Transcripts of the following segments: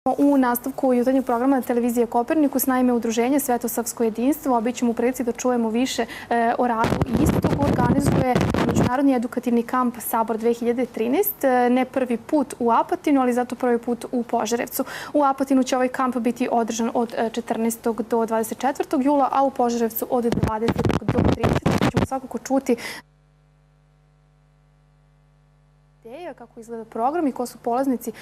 U nastavku jutarnjeg programa televizije Kopernikus, naime Udruženje Svetosavsko jedinstvo, a bit ćemo u prilici da čujemo više o radu istog, organizuje Međunarodni edukativni kamp Sabor 2013, ne prvi put u Apatinu, ali zato prvi put u Požarevcu. U Apatinu će ovaj kamp biti održan od 14. do 24. jula, a u Požarevcu od 20. do 30. Ćemo svakako čuti kako izgleda program i ko su polaznici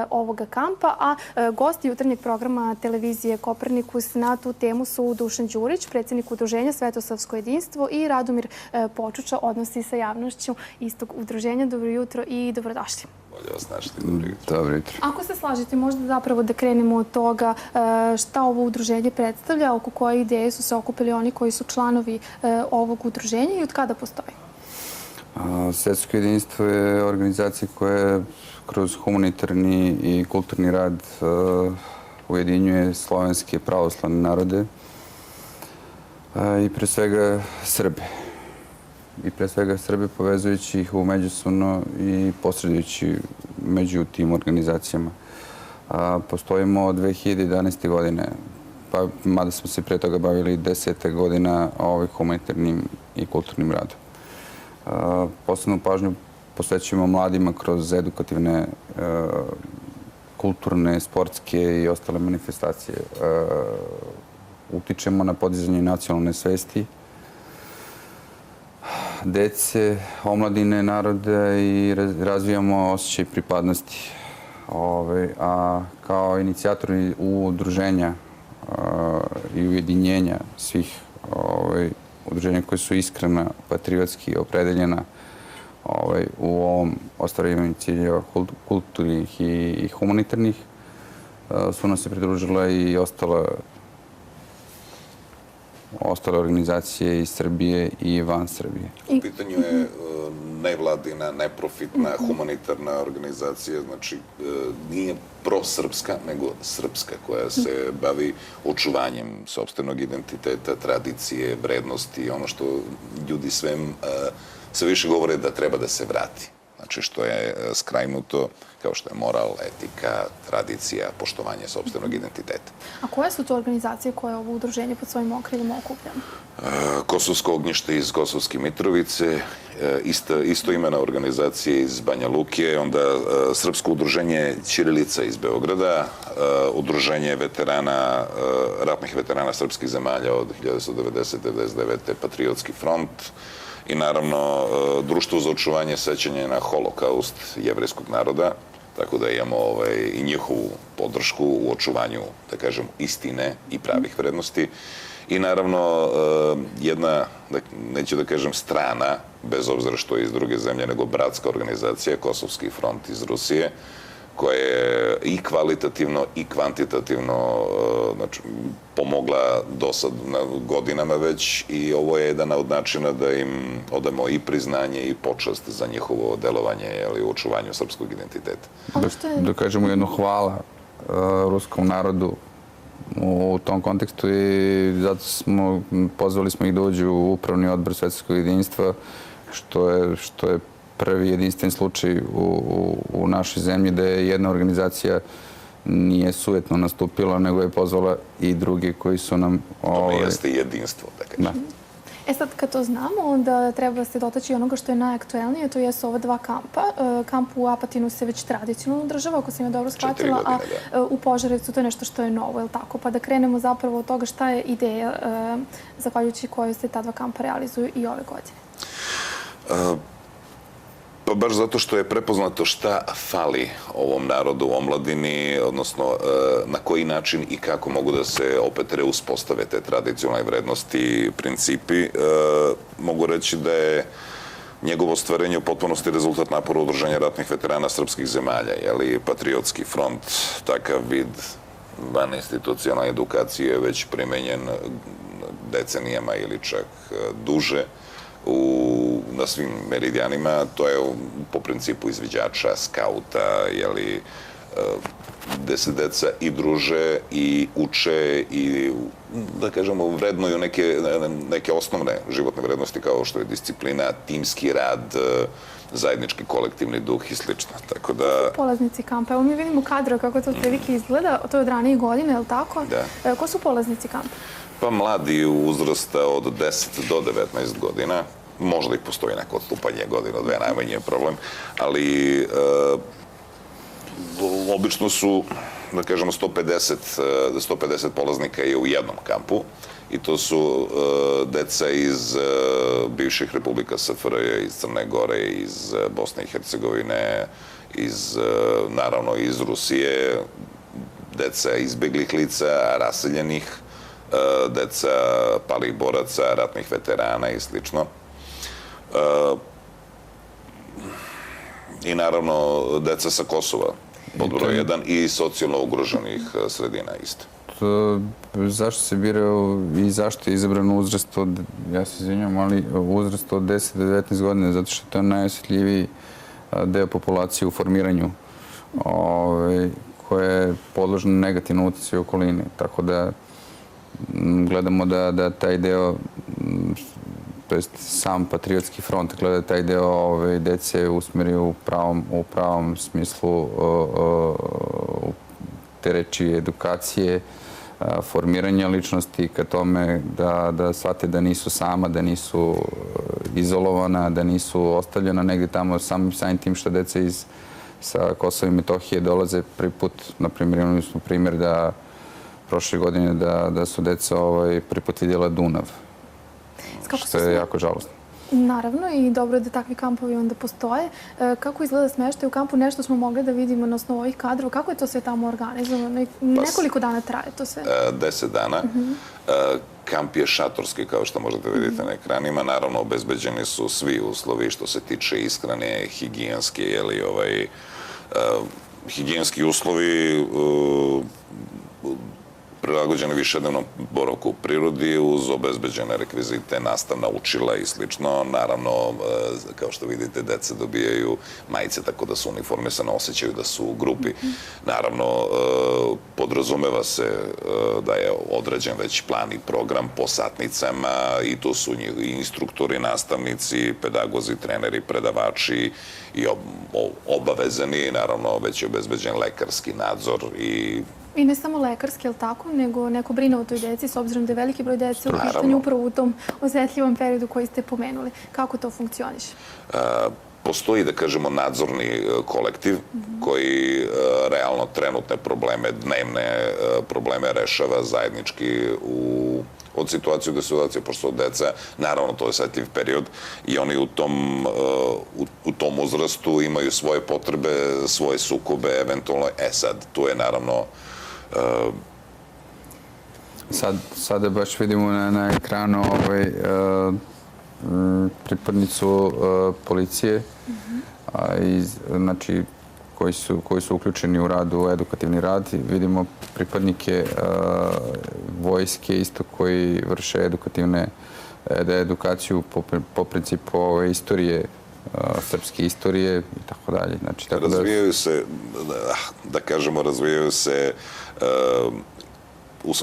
ovoga kampa, a gosti jutarnjeg programa televizije Kopernikus na tu temu su Dušan Đurić, predsjednik Udruženja Svetosavsko jedinstvo, i Radomir Počuča, odnosi sa javnošću istog udruženja. Dobro jutro i dobrodošli. Bolje vas našli, dobro jutro. Dobro jutro. Ako se slažete, možda zapravo da krenemo od toga šta ovo udruženje predstavlja, oko koje ideje su se okupili oni koji su članovi ovog udruženja i od kada postoji? Svetsko jedinstvo je organizacija koja kroz humanitarni i kulturni rad ujedinjuje slovenske pravoslavne narode i pre svega Srbe. I pre svega Srbe povezujući ih u međusobno i posredujući među tim organizacijama. Postojimo od 2011. godine, pa mada smo se pre toga bavili 10 godina humanitarnim i kulturnim radom. Posebnu pažnju posvećujemo mladima kroz edukativne, kulturne, sportske i ostale manifestacije. Utičemo na podizanje nacionalne svesti dece, omladine, naroda i razvijamo osjećaj pripadnosti. A kao inicijatori udruženja i ujedinjenja svih udruženja koje su iskrena, patriotski opredeljena u ovom ostvarivanju ciljeva kulturnih i humanitarnih, su nam se pridružile i ostale organizacije iz Srbije i van Srbije. U pitanju je nevladina, neprofitna, humanitarna organizacija, znači nije prosrpska, nego srpska, koja se bavi očuvanjem sopstvenog identiteta, tradicije, vrednosti, ono što ljudi sve više govore da treba da se vrati. Znači što je skrajnuto, kao što je moral, etika, tradicija, poštovanje sopstvenog identiteta. A koje su to organizacije koje ovo udruženje pod svojim okriljem okuplja? Kosovsko ognjište iz Kosovske Mitrovice, istoimena organizacija iz Banja Luke, onda Srpsko udruženje Ćirilica iz Beograda, Udruženje veterana, ratnih veterana srpskih zemalja od 1990-1999. Patriotski front, i naravno Društvo za očuvanje sećanja na holokaust jevrejskog naroda, tako da imamo i njihovu podršku u očuvanju, da kažem, istine i pravih vrednosti. I naravno jedna, neću da kažem strana, bez obzira što je iz druge zemlje, nego bratska organizacija, Kosovski front iz Rusije, koja je i kvalitativno i kvantitativno pomogla dosad godinama već, i ovo je jedan od načina da im odamo i priznanje i počast za njihovo delovanje u očuvanju srpskog identiteta. Da kažemo jedno hvala ruskom narodu u tom kontekstu, i zato pozvali smo ih da uđu u upravni odbor Svetskog jedinstva, što je prvi jedinstven slučaj u našoj zemlji da je jedna organizacija nije sujetno nastupila, nego je pozvala i drugi koji su nam... To jeste jedinstvo, da kažem. Sad, kad to znamo, onda treba se dotaći onoga što je najaktuelnije, to jesu ova dva kampa. Kamp u Apatinu se već tradicionalno održava, ako sam ja dobro shvatila, a u Požarevcu to je nešto što je novo, je li tako? Pa da krenemo zapravo od toga šta je ideja zahvaljujući kojoj se ta dva kampa realizuju i ove godine. Pa baš zato što je prepoznato šta fali ovom narodu u omladini, odnosno na koji način i kako mogu da se opet reuspostave te tradicionalne vrednosti i principi. Mogu reći da je njegovo ostvarenje u potpunosti rezultat napora Udruženja ratnih veterana srpskih zemalja, Patriotski front, takav vid vaninstitucionalne edukacije je već primenjen decenijama ili čak duže na svim meridijanima. To je po principu izviđača, skauta, gde se deca i druže i uče i, da kažemo, vrednuju neke osnovne životne vrednosti kao što je disciplina, timski rad, zajednički kolektivni duh i slično. Tako da... Polaznici kampa. Evo mi vidimo kadra kako to otprilike izgleda. To je od ranije godine, je li tako? Da. Ko su polaznici kampa? Pa mladi uzrasta od 10 do 19 godina. Možda i postoji neko odstupanje godina, dve najmanje je problem, ali obično su, da kažemo, 150 polaznika je u jednom kampu i to su deca iz bivših republika SFRJ, iz Crne Gore, iz Bosne i Hercegovine, naravno iz Rusije, deca izbeglih lica, raseljenih, deca palih boraca, ratnih veterana i slično. I naravno deca sa Kosova, pod broj 1, i socijalno ugroženih sredina isto. Zašto se birao i zašto je izabran uzrast od, ja se izvinjam, ali uzrast od 10 do 19 godina, zato što je to najosjetljiviji deo populacije u formiranju koje je podložno negativno utjecaju okoline. Tako da gledamo da taj deo, to jest sam Patriotski front, gleda taj deo dece usmeri u pravom smislu te reči edukacije, formiranja ličnosti ka tome da shvate da nisu sama, da nisu izolovana, da nisu ostavljena negdje tamo samim tim što deca sa Kosova i Metohije dolaze prvi put. Na primjer, imali smo primjer da prošle godine da su deca prvi put vidjela Dunav, što je jako žalostno. Naravno, i dobro je da takvi kampovi onda postoje. Kako izgleda smeštaj u kampu? Nešto smo mogli da vidimo na osnovu ovih kadrova. Kako je to sve tamo organizovano? Nekoliko dana traje to sve? 10 dana. Kamp je šatorski, kao što možete vidjeti na ekranima. Naravno, obezbeđeni su svi uslovi što se tiče ishrane, higijenski uslovi, prilagođeni višednevnom boravku u prirodi uz obezbeđene rekvizite, nastavna učila i slično. Naravno, kao što vidite, deca dobijaju majice tako da su uniformisane, osjećaju da su u grupi. Naravno, podrazumeva se da je određen već plan i program po satnicama i tu su i instruktori, nastavnici, pedagozi, treneri, predavači i obavezani. Naravno, već je obezbeđen lekarski nadzor I ne samo lekarski, je li tako, nego neko brine o toj deci, s obzirom da je veliki broj dece u pitanju upravo u tom osjetljivom periodu koji ste pomenuli. Kako to funkcioniše? Postoji, da kažemo, nadzorni kolektiv koji realno trenutne probleme, dnevne probleme rešava zajednički od situacije do situacije, pošto deca, naravno, to je osjetljiv period i oni u tom uzrastu imaju svoje potrebe, svoje sukobe, eventualno. Sad, tu je naravno... Sada baš vidimo na ekranu pripadnicu policije, znači koji su uključeni u rad, u edukativni rad. Vidimo pripadnike vojske isto koji vrše edukaciju po principu istorije, srpske istorije i tako dalje. Razvijaju se, da kažemo, razvijaju se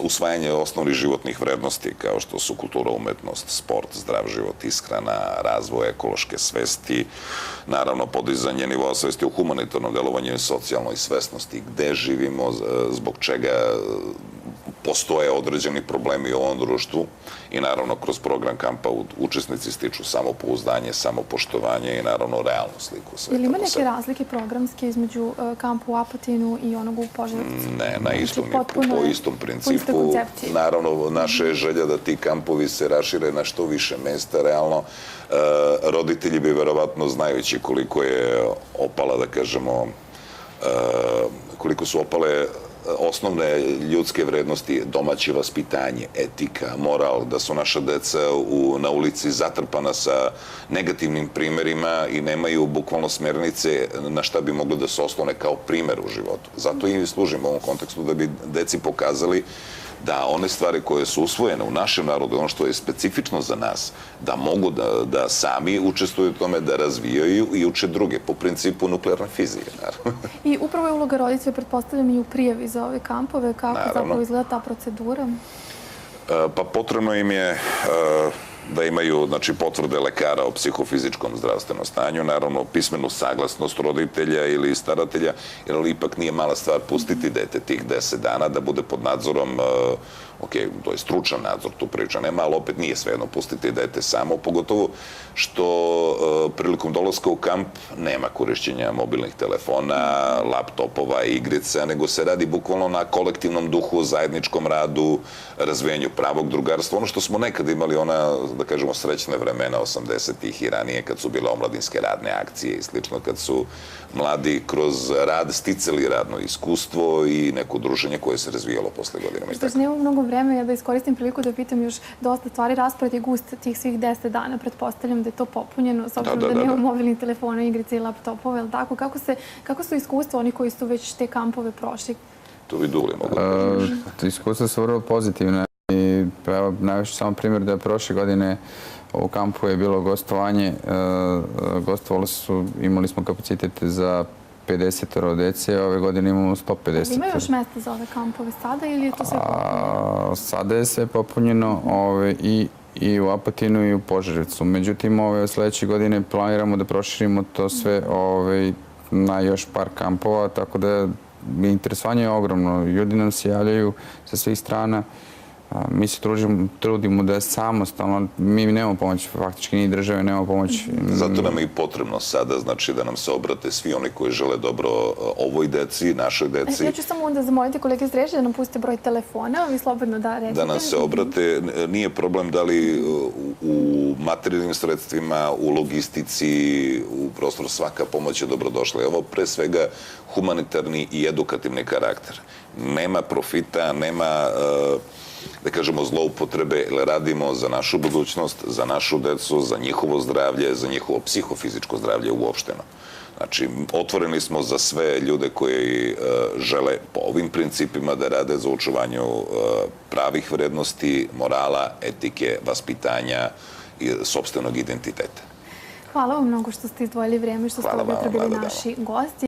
usvajanje osnovnih životnih vrednosti kao što su kultura, umetnost, sport, zdrav život, ishrana, razvoj ekološke svesti, naravno podizanje nivoa svesti u humanitarnom delovanju i socijalnoj svesnosti, gde živimo, zbog čega postoje određeni problemi u ovom društvu i naravno kroz program kampa učesnici stiču samopouzdanje, samopoštovanje i naravno realnu sliku sveta. Ili ima neke razlike programske između kampa u Apatinu i onog u Požarevcu? Ne, po istom principu. Naravno, naša je želja da ti kampovi se rašire na što više mesta. Realno, roditelji bi verovatno, znajući koliko je opala, da kažemo, koliko su opale osnovne ljudske vrednosti, domaće vaspitanje, etika, moral, da su naša deca na ulici zatrpana sa negativnim primerima i nemaju bukvalno smernice na šta bi mogli da se oslone kao primer u životu. Zato i služimo u ovom kontekstu da bi deci pokazali da one stvari koje su usvojene u našem narodu, ono što je specifično za nas, da mogu da sami učestvuju u tome, da razvijaju i uče druge, po principu nuklearne fizike, naravno. I upravo je uloga roditelja, pretpostavljam, i u prijavi za ove kampove. Kako zapravo izgleda ta procedura? Pa potrebno im je da imaju potvrde lekara o psihofizičkom zdravstvenom stanju, naravno pismenu saglasnost roditelja ili staratelja, jer ipak nije mala stvar pustiti dete tih 10 dana da bude pod nadzorom, ok, to je stručan nadzor, tu priča nema, ali opet nije svejedno pustiti dete samo, pogotovo što prilikom dolaska u kamp nema korišćenja mobilnih telefona, laptopova i igrica, nego se radi bukvalno na kolektivnom duhu, zajedničkom radu, razvijanju pravog drugarstva. Ono što smo nekad imali, ona, da kažemo, srećne vremena 80-ih i ranije, kad su bile omladinske radne akcije i slično, kad su mladi kroz rad sticali radno iskustvo i neko druženje koje se razvijalo posle godinama. Što nemamo mnogo vremena, ja da iskoristim priliku da pitam još dosta stvari. Raspored je gust tih svih 10 dana. Pretpostavljam da je to popunjeno, s obzirom da nema mobilnih telefona, igrice i laptopove, ali tako? Kako su iskustva oni koji su već te kampove prošli? To vi Duli mogu da kažeš. Iskustva su vrlo pozitivne i najviše samo primjer da je prošle godine u kampu je bilo gostovanje. Imali smo kapacitet za 50 dece, ove godine imamo 150. Ima još mesta za ove kampove sada ili je to sve popunjeno? Sada je sve popunjeno i u Apatinu i u Požarevcu. Međutim, sledeće godine planiramo da proširimo to sve na još par kampova, tako da interesovanje je ogromno. Ljudi nam se javljaju sa svih strana. Mi se trudimo da je samostalno, mi nemamo pomoć, faktički ni države nemamo pomoć. Zato nam je i potrebno sada, znači da nam se obrate svi oni koji žele dobro ovoj deci, našoj deci. Ja ću samo onda zamoliti kolege iz režije da nam pustite broj telefona, vi slobodno da recite. Da nam se obrate, nije problem da li u materijalnim sredstvima, u logistici, u prostoru, svaka pomoć je dobrodošla. Ovo pre svega humanitarni i edukativni karakter. Nema profita, nema, da kažemo, zloupotrebe, jer radimo za našu budućnost, za našu decu, za njihovo zdravlje, za njihovo psihofizičko zdravlje uopšteno. Znači, otvoreni smo za sve ljude koji žele po ovim principima da rade za očuvanju pravih vrednosti, morala, etike, vaspitanja i sopstvenog identiteta. Hvala vam mnogo što ste izdvojili vreme, što ste ujutro bili naši gosti.